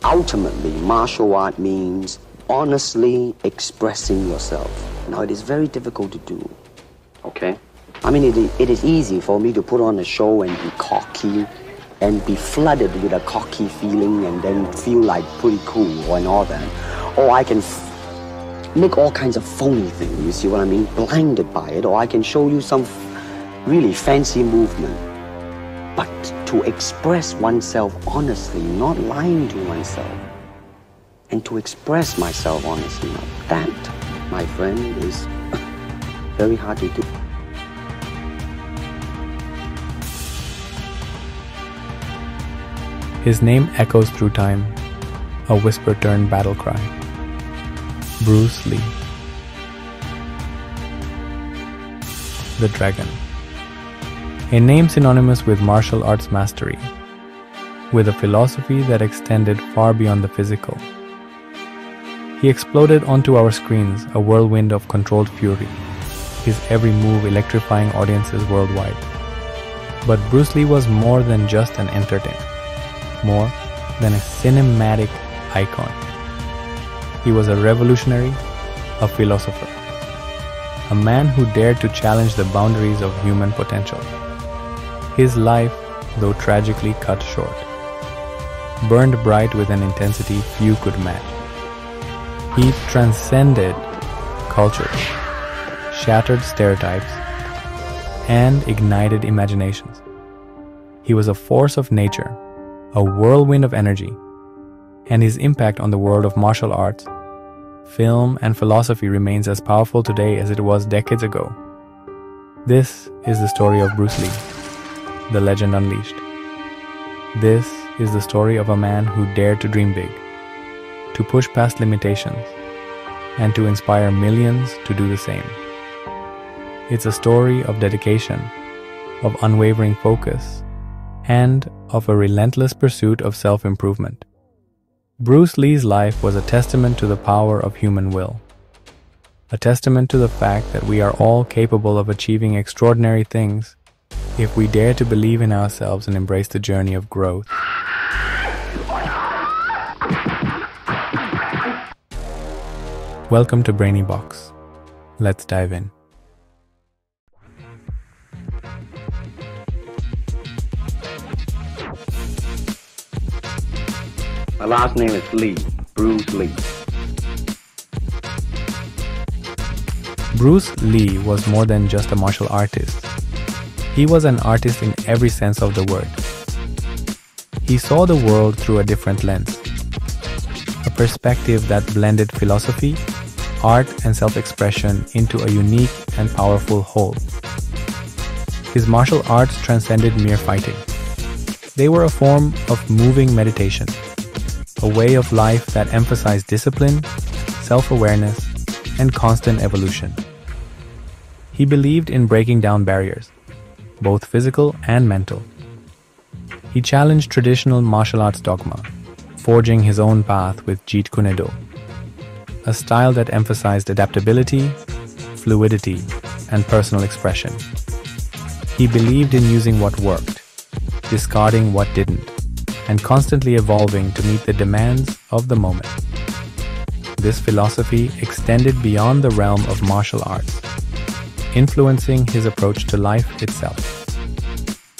ultimately, martial art means honestly expressing yourself. Now, it is very difficult to do, okay? I mean, it is easy for me to put on a show and be cocky and be flooded with a cocky feeling and then feel like pretty cool and all that. Or I can make all kinds of phony things, you see what I mean? Blinded by it. Or I can show you some really fancy movement. But to express oneself honestly, not lying to oneself, and to express myself honestly, now that, my friend, is very hard to do. His name echoes through time, a whisper-turned battle cry. Bruce Lee. The Dragon. A name synonymous with martial arts mastery, with a philosophy that extended far beyond the physical. He exploded onto our screens, a whirlwind of controlled fury, his every move electrifying audiences worldwide. But Bruce Lee was more than just an entertainer, more than a cinematic icon. He was a revolutionary, a philosopher, a man who dared to challenge the boundaries of human potential. His life, though tragically cut short, burned bright with an intensity few could match. He transcended cultures, shattered stereotypes, and ignited imaginations. He was a force of nature, a whirlwind of energy, and his impact on the world of martial arts, film, and philosophy remains as powerful today as it was decades ago. This is the story of Bruce Lee, the legend unleashed. This is the story of a man who dared to dream big, to push past limitations, and to inspire millions to do the same. It's a story of dedication, of unwavering focus, and of a relentless pursuit of self-improvement. Bruce Lee's life was a testament to the power of human will, a testament to the fact that we are all capable of achieving extraordinary things if we dare to believe in ourselves and embrace the journey of growth. Welcome to Brainy Box. Let's dive in. My last name is Lee, Bruce Lee. Bruce Lee was more than just a martial artist. He was an artist in every sense of the word. He saw the world through a different lens, a perspective that blended philosophy, art, and self-expression into a unique and powerful whole. His martial arts transcended mere fighting. They were a form of moving meditation, a way of life that emphasized discipline, self-awareness, and constant evolution. He believed in breaking down barriers, both physical and mental. He challenged traditional martial arts dogma, forging his own path with Jeet Kune Do, a style that emphasized adaptability, fluidity, and personal expression. He believed in using what worked, discarding what didn't, and constantly evolving to meet the demands of the moment. This philosophy extended beyond the realm of martial arts, influencing his approach to life itself.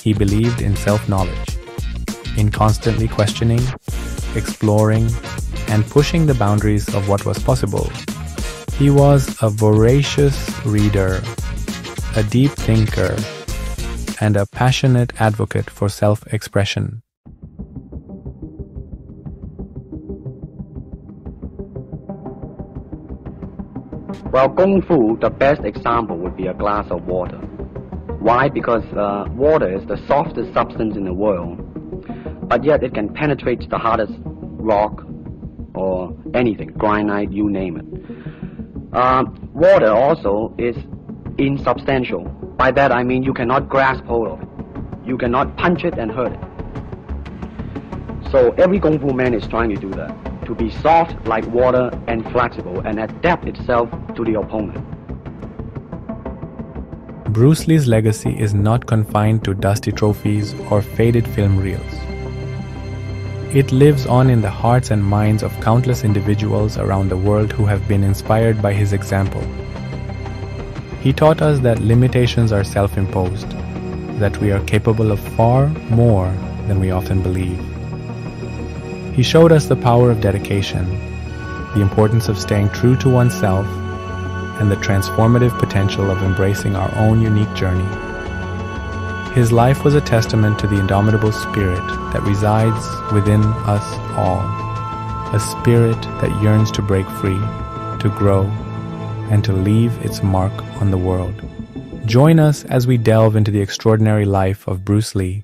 He believed in self-knowledge, in constantly questioning, exploring, and pushing the boundaries of what was possible. He was a voracious reader, a deep thinker, and a passionate advocate for self-expression. Well, Kung Fu, the best example would be a glass of water. Why? Because water is the softest substance in the world, but yet it can penetrate the hardest rock or anything, granite, you name it. Water also is insubstantial. By that I mean you cannot grasp hold of it. You cannot punch it and hurt it. So every Kung Fu man is trying to do that, to be soft like water and flexible and adapt itself to the opponent. Bruce Lee's legacy is not confined to dusty trophies or faded film reels. It lives on in the hearts and minds of countless individuals around the world who have been inspired by his example. He taught us that limitations are self-imposed, that we are capable of far more than we often believe. He showed us the power of dedication, the importance of staying true to oneself, and the transformative potential of embracing our own unique journey. His life was a testament to the indomitable spirit that resides within us all, a spirit that yearns to break free, to grow, and to leave its mark on the world. Join us as we delve into the extraordinary life of Bruce Lee,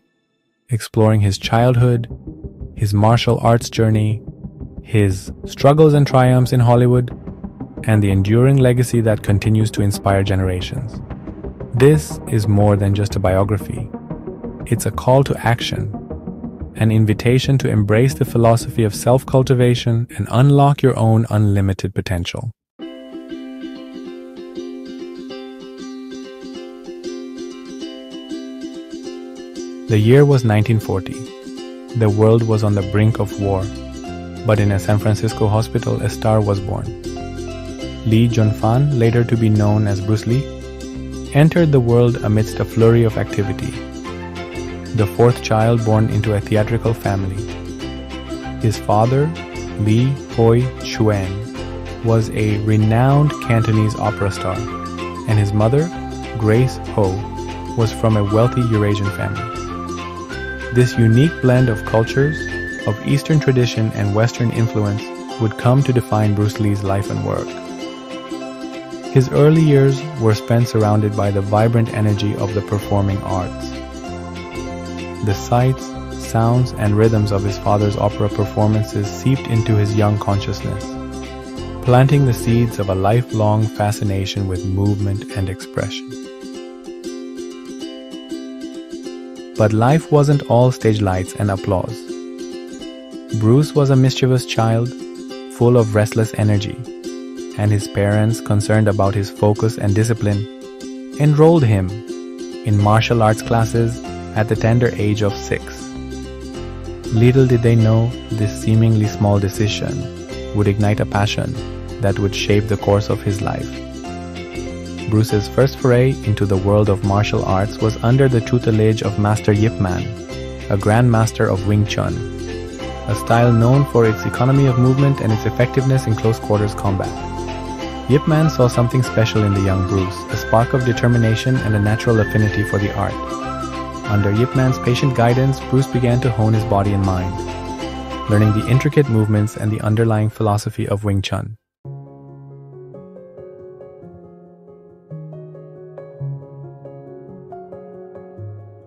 exploring his childhood, his martial arts journey, his struggles and triumphs in Hollywood, and the enduring legacy that continues to inspire generations. This is more than just a biography. It's a call to action, an invitation to embrace the philosophy of self-cultivation and unlock your own unlimited potential. The year was 1940. The world was on the brink of war, but in a San Francisco hospital, a star was born. Lee Junfan, later to be known as Bruce Lee, entered the world amidst a flurry of activity. The fourth child born into a theatrical family. His father, Lee Hoi Chuan, was a renowned Cantonese opera star, and his mother, Grace Ho, was from a wealthy Eurasian family. This unique blend of cultures, of Eastern tradition and Western influence would come to define Bruce Lee's life and work. His early years were spent surrounded by the vibrant energy of the performing arts. The sights, sounds, and rhythms of his father's opera performances seeped into his young consciousness, planting the seeds of a lifelong fascination with movement and expression. But life wasn't all stage lights and applause. Bruce was a mischievous child, full of restless energy, and his parents, concerned about his focus and discipline, enrolled him in martial arts classes at the tender age of 6. Little did they know this seemingly small decision would ignite a passion that would shape the course of his life. Bruce's first foray into the world of martial arts was under the tutelage of Master Yip Man, a grandmaster of Wing Chun, a style known for its economy of movement and its effectiveness in close quarters combat. Yip Man saw something special in the young Bruce, a spark of determination and a natural affinity for the art. Under Yip Man's patient guidance, Bruce began to hone his body and mind, learning the intricate movements and the underlying philosophy of Wing Chun.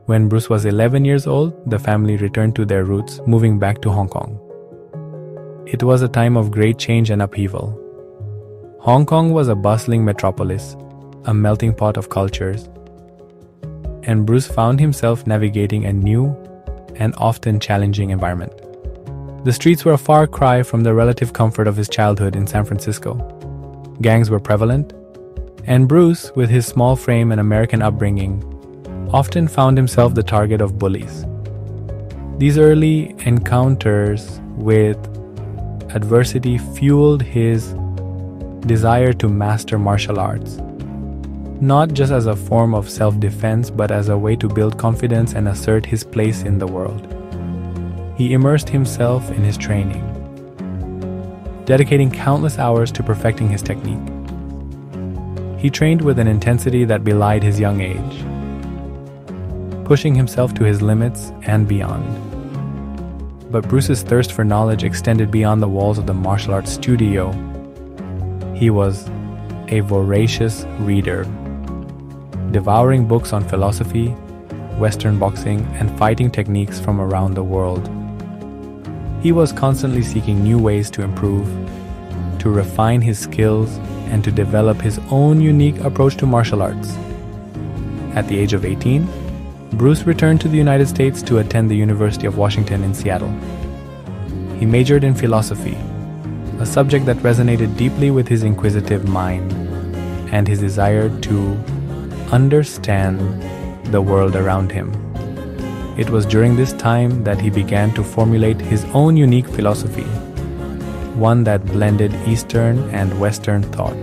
When Bruce was 11 years old, the family returned to their roots, moving back to Hong Kong. It was a time of great change and upheaval. Hong Kong was a bustling metropolis, a melting pot of cultures, and Bruce found himself navigating a new and often challenging environment. The streets were a far cry from the relative comfort of his childhood in San Francisco. Gangs were prevalent, and Bruce, with his small frame and American upbringing, often found himself the target of bullies. These early encounters with adversity fueled his desire to master martial arts, not just as a form of self-defense, but as a way to build confidence and assert his place in the world. He immersed himself in his training, dedicating countless hours to perfecting his technique. He trained with an intensity that belied his young age, pushing himself to his limits and beyond. But Bruce's thirst for knowledge extended beyond the walls of the martial arts studio. He was a voracious reader, devouring books on philosophy, Western boxing, and fighting techniques from around the world. He was constantly seeking new ways to improve, to refine his skills, and to develop his own unique approach to martial arts. At the age of 18, Bruce returned to the United States to attend the University of Washington in Seattle. He majored in philosophy, a subject that resonated deeply with his inquisitive mind and his desire to understand the world around him. It was during this time that he began to formulate his own unique philosophy, one that blended Eastern and Western thought,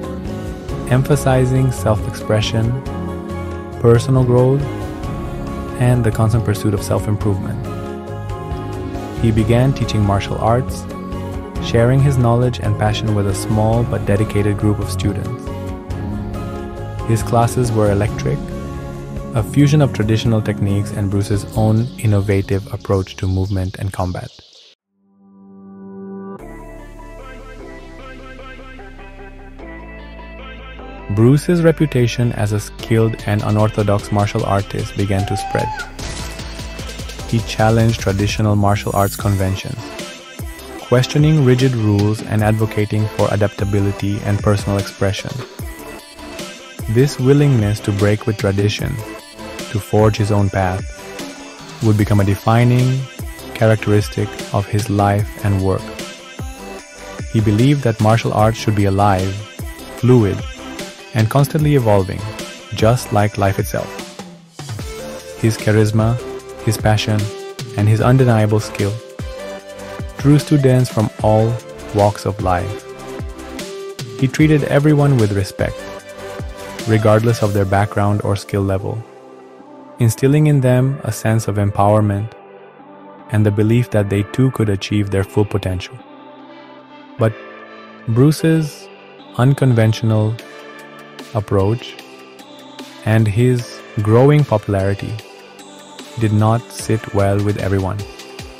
emphasizing self-expression, personal growth, and the constant pursuit of self-improvement. He began teaching martial arts, sharing his knowledge and passion with a small but dedicated group of students. His classes were electric, a fusion of traditional techniques and Bruce's own innovative approach to movement and combat. Bruce's reputation as a skilled and unorthodox martial artist began to spread. He challenged traditional martial arts conventions, questioning rigid rules and advocating for adaptability and personal expression. This willingness to break with tradition, to forge his own path, would become a defining characteristic of his life and work. He believed that martial arts should be alive, fluid, and constantly evolving, just like life itself. His charisma, his passion, and his undeniable skill drew students from all walks of life. He treated everyone with respect, regardless of their background or skill level, instilling in them a sense of empowerment and the belief that they too could achieve their full potential. But Bruce's unconventional approach and his growing popularity did not sit well with everyone.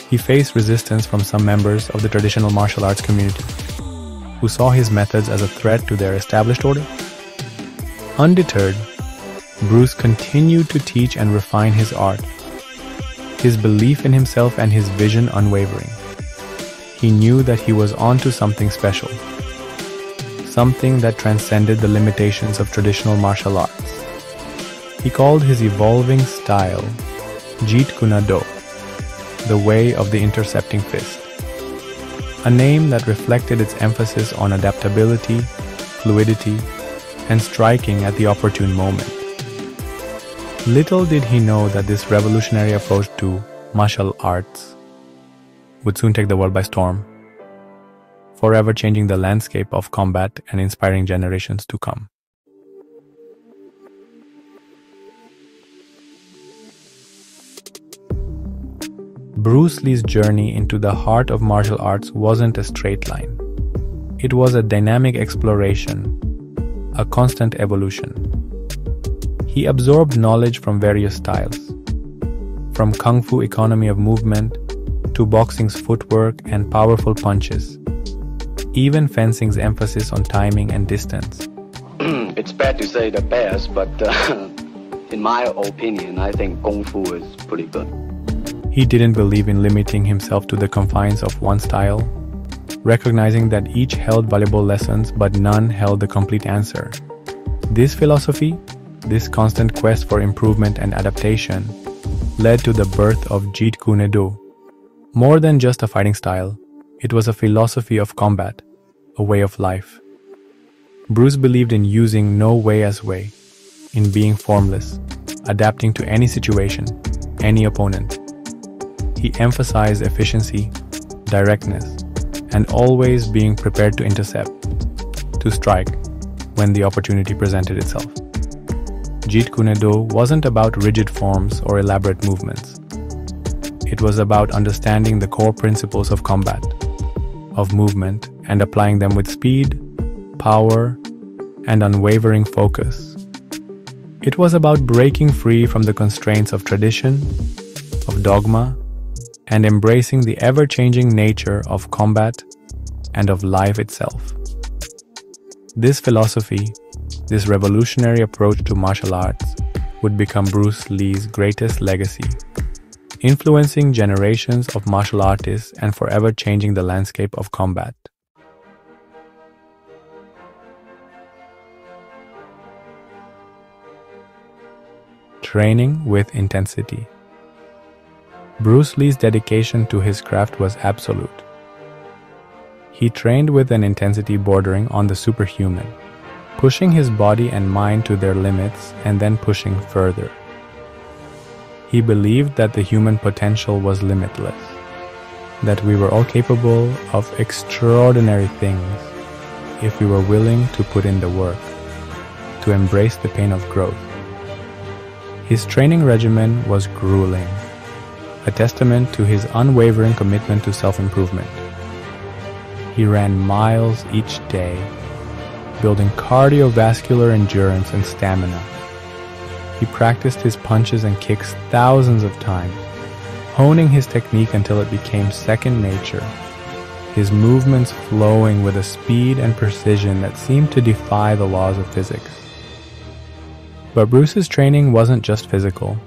He faced resistance from some members of the traditional martial arts community, who saw his methods as a threat to their established order. Undeterred, Bruce continued to teach and refine his art, his belief in himself and his vision unwavering. He knew that he was onto something special, something that transcended the limitations of traditional martial arts. He called his evolving style Jeet Kune Do, the way of the intercepting fist, a name that reflected its emphasis on adaptability, fluidity, and striking at the opportune moment. Little did he know that this revolutionary approach to martial arts would soon take the world by storm, forever changing the landscape of combat and inspiring generations to come. Bruce Lee's journey into the heart of martial arts wasn't a straight line. It was a dynamic exploration, a constant evolution. He absorbed knowledge from various styles, from Kung Fu economy of movement to boxing's footwork and powerful punches, even fencing's emphasis on timing and distance. It's bad to say the best, but in my opinion, I think Kung Fu is pretty good. He didn't believe in limiting himself to the confines of one style, recognizing that each held valuable lessons but none held the complete answer. This philosophy, this constant quest for improvement and adaptation, led to the birth of Jeet Kune Do. More than just a fighting style, it was a philosophy of combat, a way of life. Bruce believed in using no way as way, in being formless, adapting to any situation, any opponent. He emphasized efficiency, directness, and always being prepared to intercept, to strike, when the opportunity presented itself. Jeet Kune Do wasn't about rigid forms or elaborate movements. It was about understanding the core principles of combat, of movement, and applying them with speed, power, and unwavering focus. It was about breaking free from the constraints of tradition, of dogma, and embracing the ever-changing nature of combat and of life itself. This philosophy, this revolutionary approach to martial arts, would become Bruce Lee's greatest legacy, influencing generations of martial artists and forever changing the landscape of combat. Training with intensity. Bruce Lee's dedication to his craft was absolute. He trained with an intensity bordering on the superhuman, pushing his body and mind to their limits and then pushing further. He believed that the human potential was limitless, that we were all capable of extraordinary things if we were willing to put in the work, to embrace the pain of growth. His training regimen was grueling, a testament to his unwavering commitment to self-improvement. He ran miles each day, building cardiovascular endurance and stamina. He practiced his punches and kicks thousands of times, honing his technique until it became second nature, his movements flowing with a speed and precision that seemed to defy the laws of physics. But Bruce's training wasn't just physical.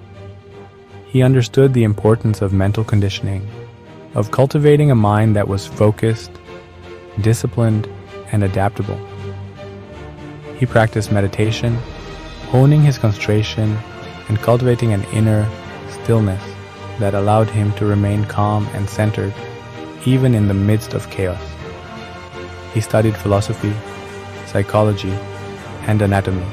He understood the importance of mental conditioning, of cultivating a mind that was focused, disciplined, and adaptable. He practiced meditation, honing his concentration and cultivating an inner stillness that allowed him to remain calm and centered even in the midst of chaos. He studied philosophy, psychology, and anatomy,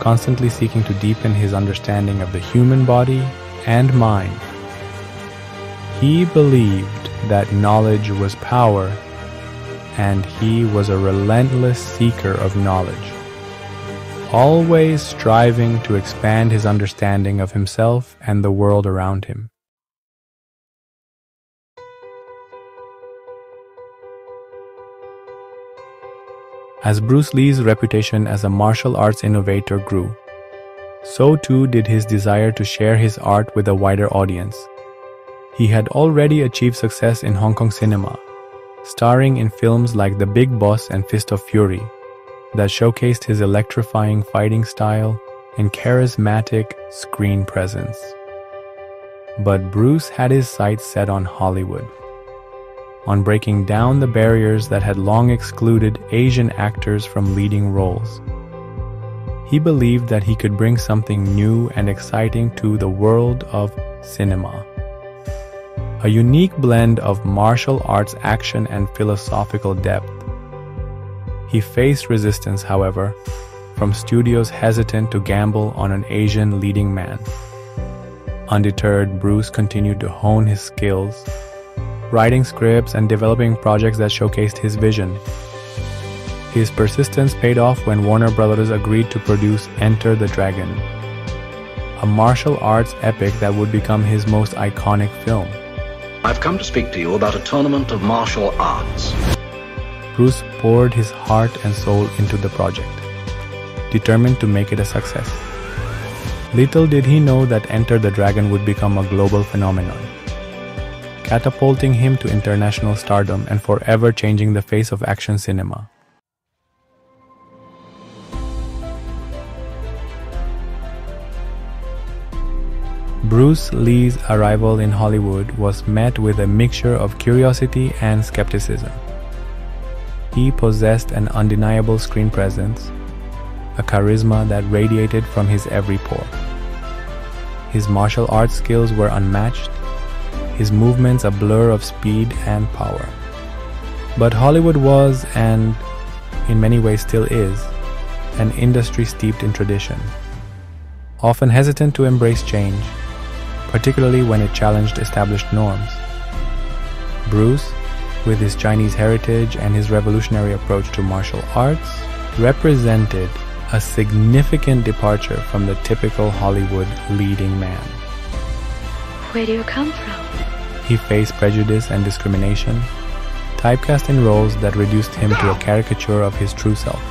constantly seeking to deepen his understanding of the human body and mind. He believed that knowledge was power, and he was a relentless seeker of knowledge, always striving to expand his understanding of himself and the world around him. As Bruce Lee's reputation as a martial arts innovator grew, so too did his desire to share his art with a wider audience. He had already achieved success in Hong Kong cinema, starring in films like The Big Boss and Fist of Fury, that showcased his electrifying fighting style and charismatic screen presence. But Bruce had his sights set on Hollywood, on breaking down the barriers that had long excluded Asian actors from leading roles. He believed that he could bring something new and exciting to the world of cinema. A unique blend of martial arts action and philosophical depth. He faced resistance, however, from studios hesitant to gamble on an Asian leading man. Undeterred, Bruce continued to hone his skills, writing scripts and developing projects that showcased his vision. His persistence paid off when Warner Brothers agreed to produce Enter the Dragon, a martial arts epic that would become his most iconic film. I've come to speak to you about a tournament of martial arts. Bruce poured his heart and soul into the project, determined to make it a success. Little did he know that Enter the Dragon would become a global phenomenon, catapulting him to international stardom and forever changing the face of action cinema. Bruce Lee's arrival in Hollywood was met with a mixture of curiosity and skepticism. He possessed an undeniable screen presence, a charisma that radiated from his every pore. His martial arts skills were unmatched, his movements a blur of speed and power. But Hollywood was, and in many ways still is, an industry steeped in tradition, often hesitant to embrace change, particularly when it challenged established norms. Bruce, with his Chinese heritage and his revolutionary approach to martial arts, represented a significant departure from the typical Hollywood leading man. Where do you come from? He faced prejudice and discrimination, typecast in roles that reduced him to a caricature of his true self.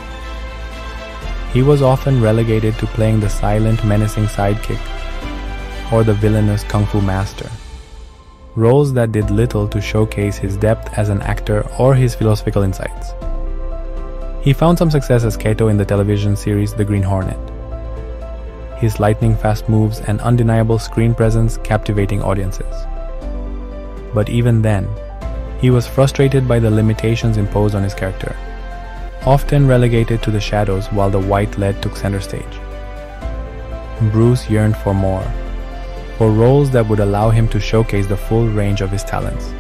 He was often relegated to playing the silent, menacing sidekick or the villainous kung fu master, roles that did little to showcase his depth as an actor or his philosophical insights. He found some success as Kato in the television series The Green Hornet, his lightning-fast moves and undeniable screen presence captivating audiences. But even then, he was frustrated by the limitations imposed on his character, often relegated to the shadows while the white lead took center stage. Bruce yearned for more, for roles that would allow him to showcase the full range of his talents,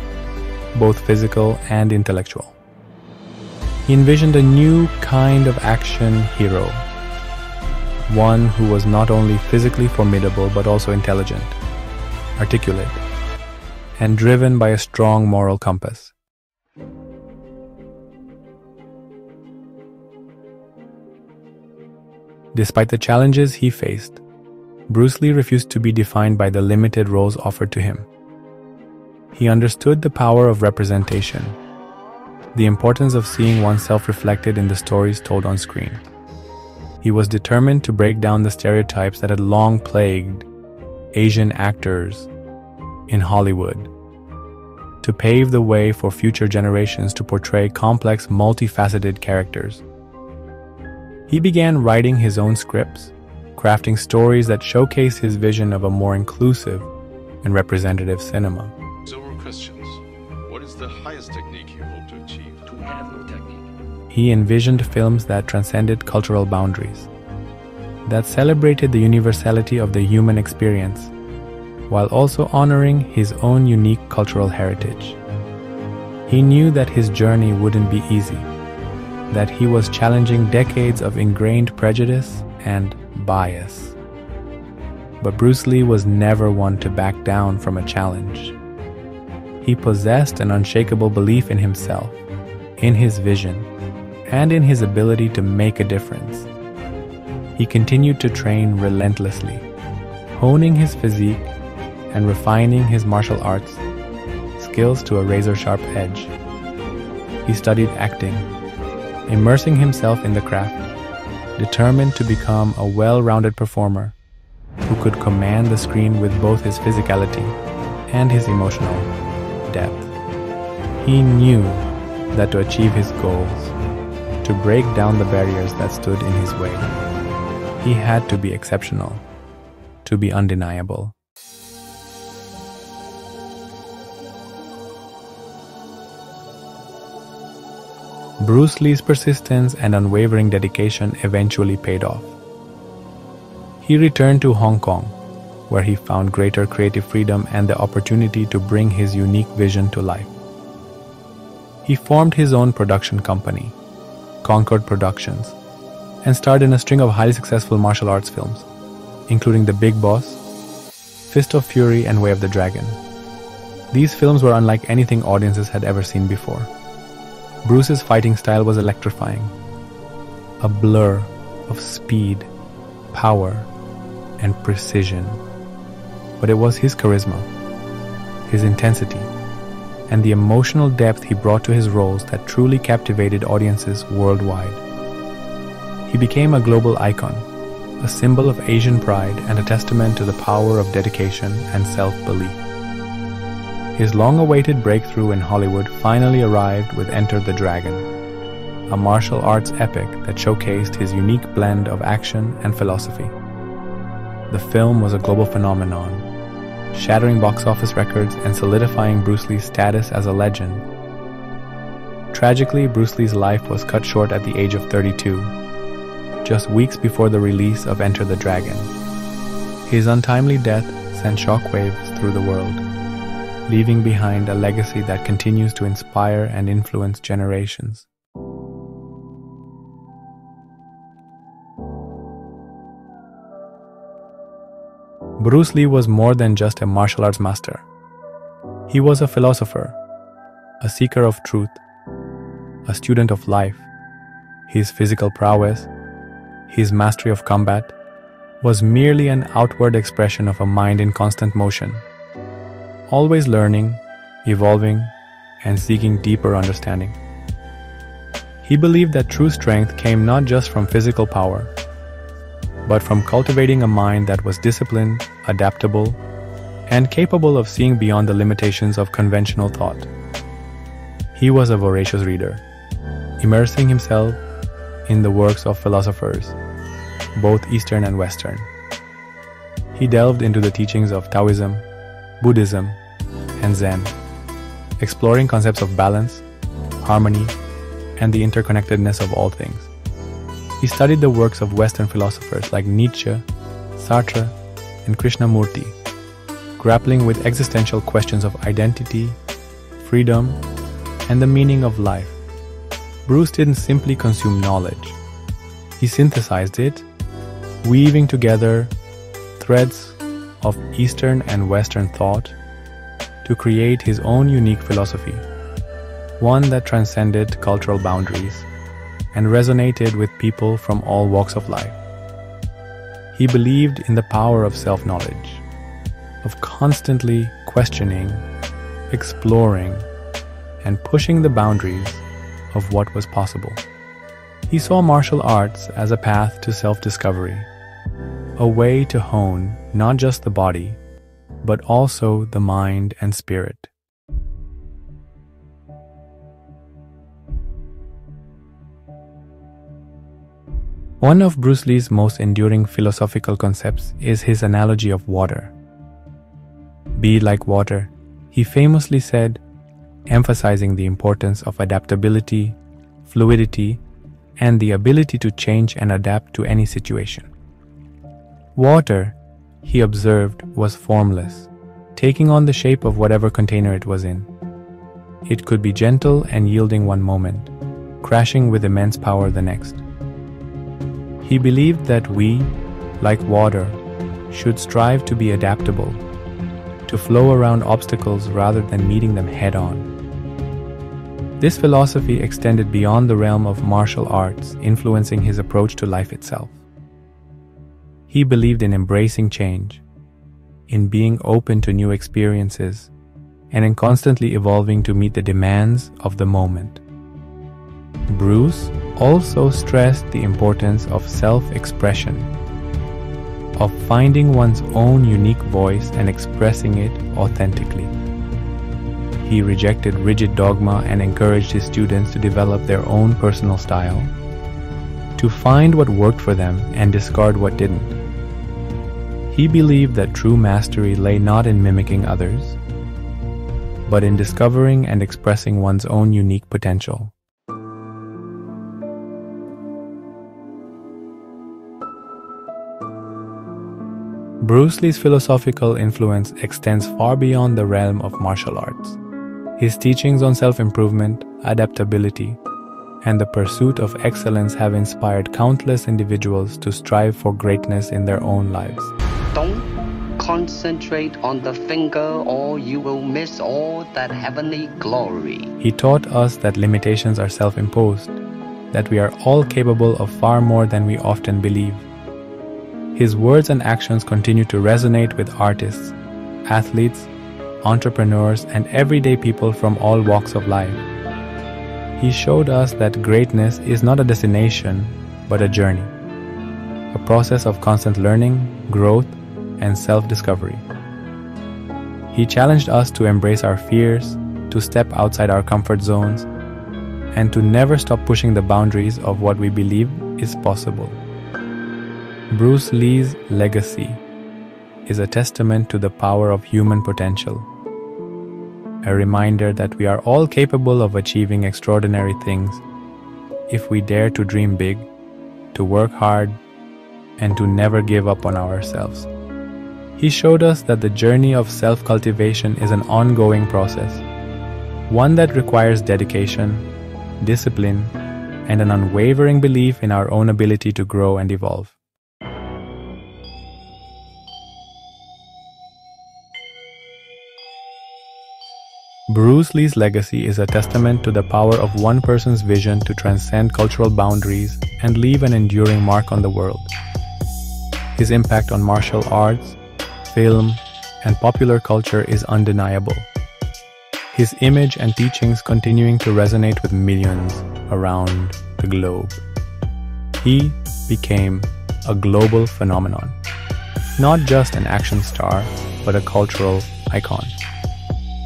both physical and intellectual. He envisioned a new kind of action hero, one who was not only physically formidable but also intelligent, articulate, and driven by a strong moral compass. Despite the challenges he faced, Bruce Lee refused to be defined by the limited roles offered to him. He understood the power of representation, the importance of seeing oneself reflected in the stories told on screen. He was determined to break down the stereotypes that had long plagued Asian actors in Hollywood, to pave the way for future generations to portray complex, multifaceted characters. He began writing his own scripts, crafting stories that showcase his vision of a more inclusive and representative cinema. So we're Christians. What is the highest technique you hope to achieve? To have no technique. He envisioned films that transcended cultural boundaries, that celebrated the universality of the human experience, while also honoring his own unique cultural heritage. He knew that his journey wouldn't be easy, that he was challenging decades of ingrained prejudice and bias. But Bruce Lee was never one to back down from a challenge. He possessed an unshakable belief in himself, in his vision, and in his ability to make a difference. He continued to train relentlessly, honing his physique and refining his martial arts skills to a razor-sharp edge. He studied acting, immersing himself in the craft, determined to become a well-rounded performer who could command the screen with both his physicality and his emotional depth. He knew that to achieve his goals, to break down the barriers that stood in his way, he had to be exceptional, to be undeniable. Bruce Lee's persistence and unwavering dedication eventually paid off. He returned to Hong Kong, where he found greater creative freedom and the opportunity to bring his unique vision to life. He formed his own production company, Concord Productions, and starred in a string of highly successful martial arts films, including The Big Boss, Fist of Fury, and Way of the Dragon. These films were unlike anything audiences had ever seen before. Bruce's fighting style was electrifying, a blur of speed, power, and precision. But it was his charisma, his intensity, and the emotional depth he brought to his roles that truly captivated audiences worldwide. He became a global icon, a symbol of Asian pride and a testament to the power of dedication and self-belief. His long-awaited breakthrough in Hollywood finally arrived with Enter the Dragon, a martial arts epic that showcased his unique blend of action and philosophy. The film was a global phenomenon, shattering box office records and solidifying Bruce Lee's status as a legend. Tragically, Bruce Lee's life was cut short at the age of 32, just weeks before the release of Enter the Dragon. His untimely death sent shockwaves through the world, leaving behind a legacy that continues to inspire and influence generations. Bruce Lee was more than just a martial arts master. He was a philosopher, a seeker of truth, a student of life. His physical prowess, his mastery of combat, was merely an outward expression of a mind in constant motion, always learning, evolving, and seeking deeper understanding. He believed that true strength came not just from physical power, but from cultivating a mind that was disciplined, adaptable, and capable of seeing beyond the limitations of conventional thought. He was a voracious reader, immersing himself in the works of philosophers, both Eastern and Western. He delved into the teachings of Taoism, Buddhism, and Zen, exploring concepts of balance, harmony, and the interconnectedness of all things. He studied the works of Western philosophers like Nietzsche, Sartre, and Krishnamurti, grappling with existential questions of identity, freedom, and the meaning of life. Bruce didn't simply consume knowledge. He synthesized it, weaving together threads of Eastern and Western thought to create his own unique philosophy, one that transcended cultural boundaries and resonated with people from all walks of life. He believed in the power of self-knowledge, of constantly questioning, exploring, and pushing the boundaries of what was possible. He saw martial arts as a path to self-discovery, a way to hone not just the body, but also the mind and spirit. One of Bruce Lee's most enduring philosophical concepts is his analogy of water. Be like water, he famously said, emphasizing the importance of adaptability, fluidity, and the ability to change and adapt to any situation. Water, he observed, was formless, taking on the shape of whatever container it was in. It could be gentle and yielding one moment, crashing with immense power the next. He believed that we, like water, should strive to be adaptable, to flow around obstacles rather than meeting them head-on. This philosophy extended beyond the realm of martial arts, influencing his approach to life itself. He believed in embracing change, in being open to new experiences, and in constantly evolving to meet the demands of the moment. Bruce also stressed the importance of self-expression, of finding one's own unique voice and expressing it authentically. He rejected rigid dogma and encouraged his students to develop their own personal style, to find what worked for them and discard what didn't. He believed that true mastery lay not in mimicking others, but in discovering and expressing one's own unique potential. Bruce Lee's philosophical influence extends far beyond the realm of martial arts. His teachings on self-improvement, adaptability, and the pursuit of excellence have inspired countless individuals to strive for greatness in their own lives. Don't concentrate on the finger or you will miss all that heavenly glory. He taught us that limitations are self-imposed, that we are all capable of far more than we often believe. His words and actions continue to resonate with artists, athletes, entrepreneurs, and everyday people from all walks of life. He showed us that greatness is not a destination, but a journey, a process of constant learning, growth, and self-discovery. He challenged us to embrace our fears, to step outside our comfort zones, and to never stop pushing the boundaries of what we believe is possible. Bruce Lee's legacy is a testament to the power of human potential, a reminder that we are all capable of achieving extraordinary things if we dare to dream big, to work hard, and to never give up on ourselves. He showed us that the journey of self-cultivation is an ongoing process, one that requires dedication, discipline, and an unwavering belief in our own ability to grow and evolve. Bruce Lee's legacy is a testament to the power of one person's vision to transcend cultural boundaries and leave an enduring mark on the world. His impact on martial arts, film, and popular culture is undeniable. His image and teachings continuing to resonate with millions around the globe. He became a global phenomenon, not just an action star, but a cultural icon.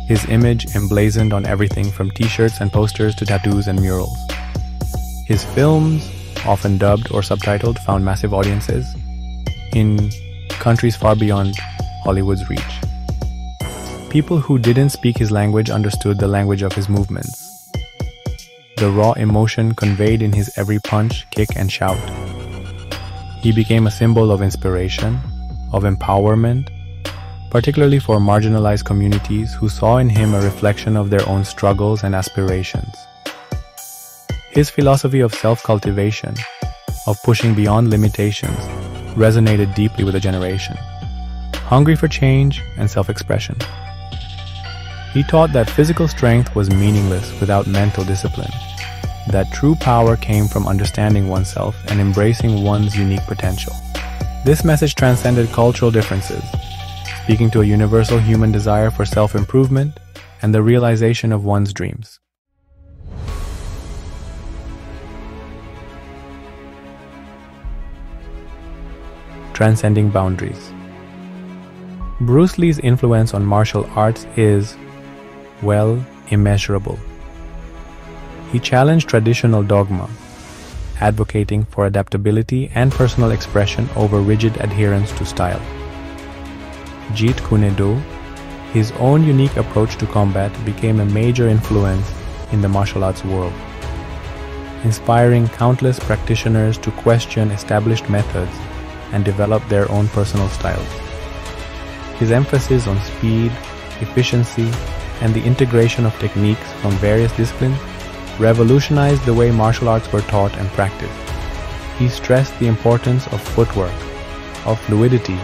His image emblazoned on everything from t-shirts and posters to tattoos and murals. His films, often dubbed or subtitled, found massive audiences in countries far beyond Hollywood's reach. People who didn't speak his language understood the language of his movements. The raw emotion conveyed in his every punch, kick, and shout. He became a symbol of inspiration, of empowerment, particularly for marginalized communities who saw in him a reflection of their own struggles and aspirations. His philosophy of self-cultivation, of pushing beyond limitations, resonated deeply with a generation. hungry for change and self-expression. He taught that physical strength was meaningless without mental discipline, that true power came from understanding oneself and embracing one's unique potential. This message transcended cultural differences, speaking to a universal human desire for self-improvement and the realization of one's dreams. Transcending boundaries. Bruce Lee's influence on martial arts is, well, immeasurable. He challenged traditional dogma, advocating for adaptability and personal expression over rigid adherence to style. Jeet Kune Do, his own unique approach to combat, became a major influence in the martial arts world, inspiring countless practitioners to question established methods and develop their own personal styles. His emphasis on speed, efficiency, and the integration of techniques from various disciplines revolutionized the way martial arts were taught and practiced. He stressed the importance of footwork, of fluidity,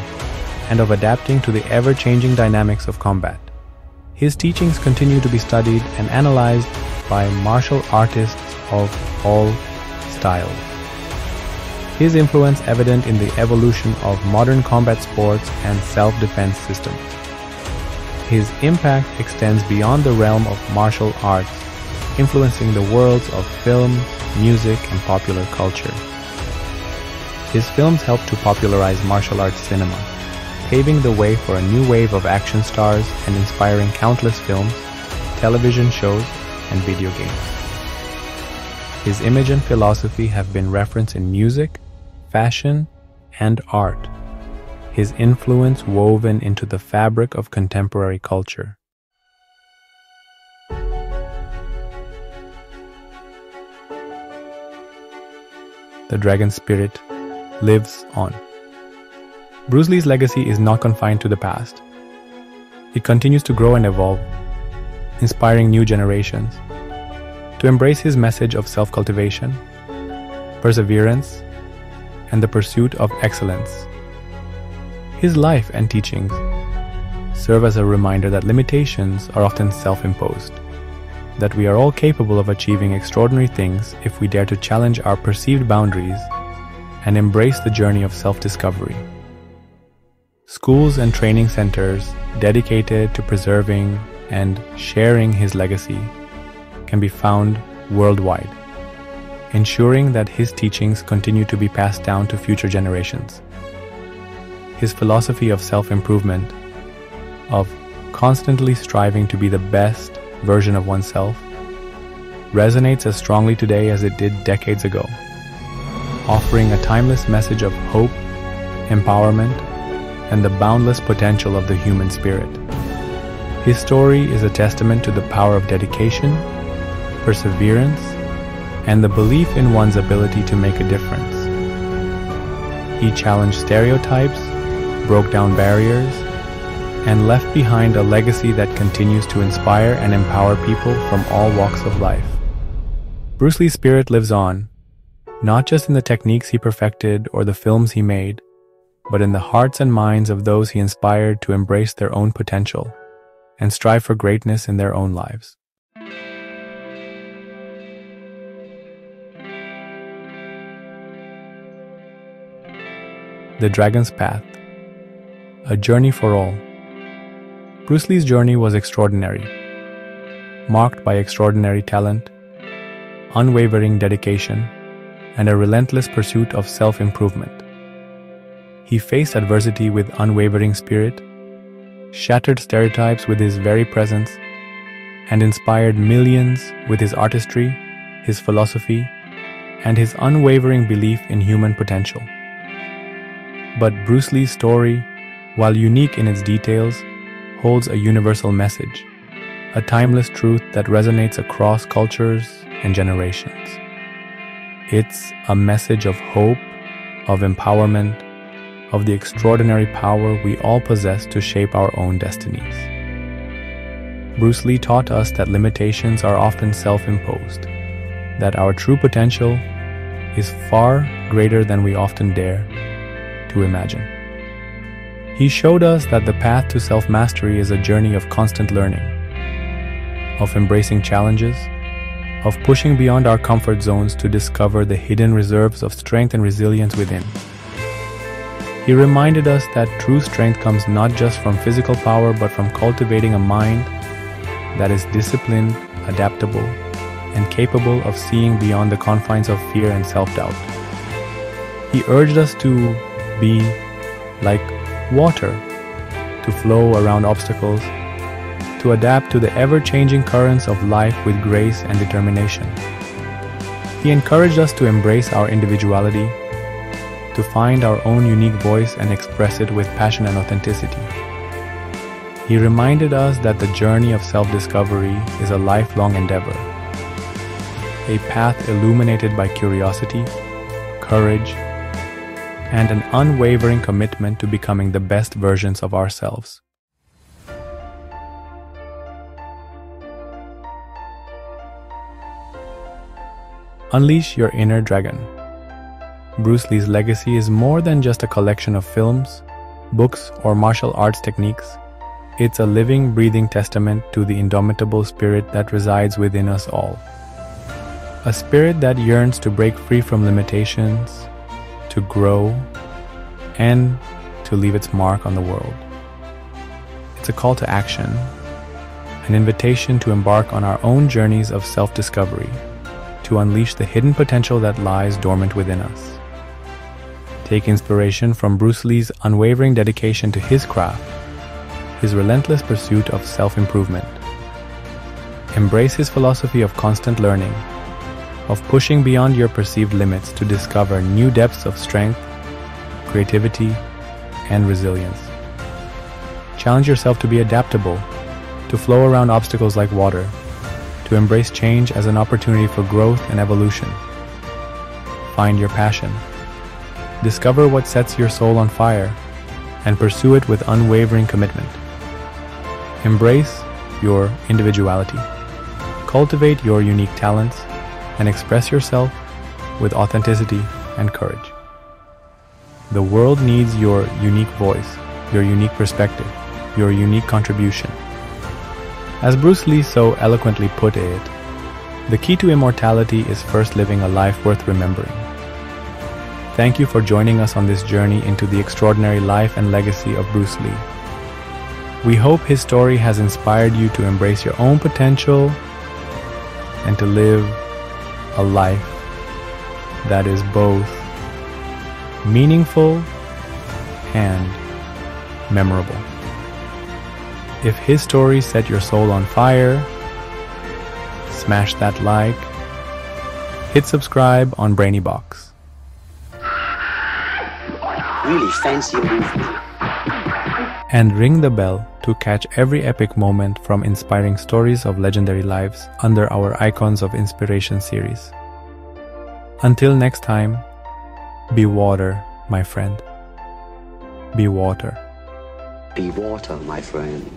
and of adapting to the ever-changing dynamics of combat. His teachings continue to be studied and analyzed by martial artists of all styles. His influence evident in the evolution of modern combat sports and self-defense systems. His impact extends beyond the realm of martial arts, influencing the worlds of film, music, and popular culture. His films helped to popularize martial arts cinema, paving the way for a new wave of action stars and inspiring countless films, television shows, and video games. His image and philosophy have been referenced in music, fashion, and art. His influence woven into the fabric of contemporary culture. The dragon spirit lives on. Bruce Lee's legacy is not confined to the past. It continues to grow and evolve, inspiring new generations to embrace his message of self-cultivation, perseverance, and the pursuit of excellence. His life and teachings serve as a reminder that limitations are often self-imposed, that we are all capable of achieving extraordinary things if we dare to challenge our perceived boundaries and embrace the journey of self-discovery. Schools and training centers dedicated to preserving and sharing his legacy can be found worldwide, ensuring that his teachings continue to be passed down to future generations. His philosophy of self-improvement, of constantly striving to be the best version of oneself, resonates as strongly today as it did decades ago, offering a timeless message of hope, empowerment, and the boundless potential of the human spirit. His story is a testament to the power of dedication, perseverance, and the belief in one's ability to make a difference. He challenged stereotypes, broke down barriers, and left behind a legacy that continues to inspire and empower people from all walks of life. Bruce Lee's spirit lives on, not just in the techniques he perfected or the films he made, but in the hearts and minds of those he inspired to embrace their own potential and strive for greatness in their own lives. The Dragon's Path, a journey for all. Bruce Lee's journey was extraordinary, marked by extraordinary talent, unwavering dedication, and a relentless pursuit of self-improvement. He faced adversity with unwavering spirit, shattered stereotypes with his very presence, and inspired millions with his artistry, his philosophy, and his unwavering belief in human potential. But Bruce Lee's story, while unique in its details, holds a universal message, a timeless truth that resonates across cultures and generations. It's a message of hope, of empowerment, of the extraordinary power we all possess to shape our own destinies. Bruce Lee taught us that limitations are often self-imposed, that our true potential is far greater than we often dare to imagine. He showed us that the path to self-mastery is a journey of constant learning, of embracing challenges, of pushing beyond our comfort zones to discover the hidden reserves of strength and resilience within. He reminded us that true strength comes not just from physical power but from cultivating a mind that is disciplined, adaptable, and capable of seeing beyond the confines of fear and self-doubt. He urged us to be like water, to flow around obstacles, to adapt to the ever-changing currents of life with grace and determination. He encouraged us to embrace our individuality, to find our own unique voice and express it with passion and authenticity. He reminded us that the journey of self-discovery is a lifelong endeavor, a path illuminated by curiosity, courage, and an unwavering commitment to becoming the best versions of ourselves. Unleash your inner dragon. Bruce Lee's legacy is more than just a collection of films, books, or martial arts techniques. It's a living, breathing testament to the indomitable spirit that resides within us all. A spirit that yearns to break free from limitations, to grow, and to leave its mark on the world. It's a call to action, an invitation to embark on our own journeys of self-discovery, to unleash the hidden potential that lies dormant within us. Take inspiration from Bruce Lee's unwavering dedication to his craft, his relentless pursuit of self-improvement. Embrace his philosophy of constant learning, of pushing beyond your perceived limits to discover new depths of strength, creativity, and resilience. Challenge yourself to be adaptable, to flow around obstacles like water, to embrace change as an opportunity for growth and evolution. Find your passion. Discover what sets your soul on fire, and pursue it with unwavering commitment. Embrace your individuality. Cultivate your unique talents, and express yourself with authenticity and courage. The world needs your unique voice, your unique perspective, your unique contribution. As Bruce Lee so eloquently put it, the key to immortality is first living a life worth remembering. Thank you for joining us on this journey into the extraordinary life and legacy of Bruce Lee. We hope his story has inspired you to embrace your own potential and to live a life that is both meaningful and memorable. If his story set your soul on fire, smash that like, hit subscribe on Brainy Box. Really fancy movie. And ring the bell to catch every epic moment from inspiring stories of legendary lives under our Icons of Inspiration series. Until next time, be water, my friend. Be water. Be water, my friend.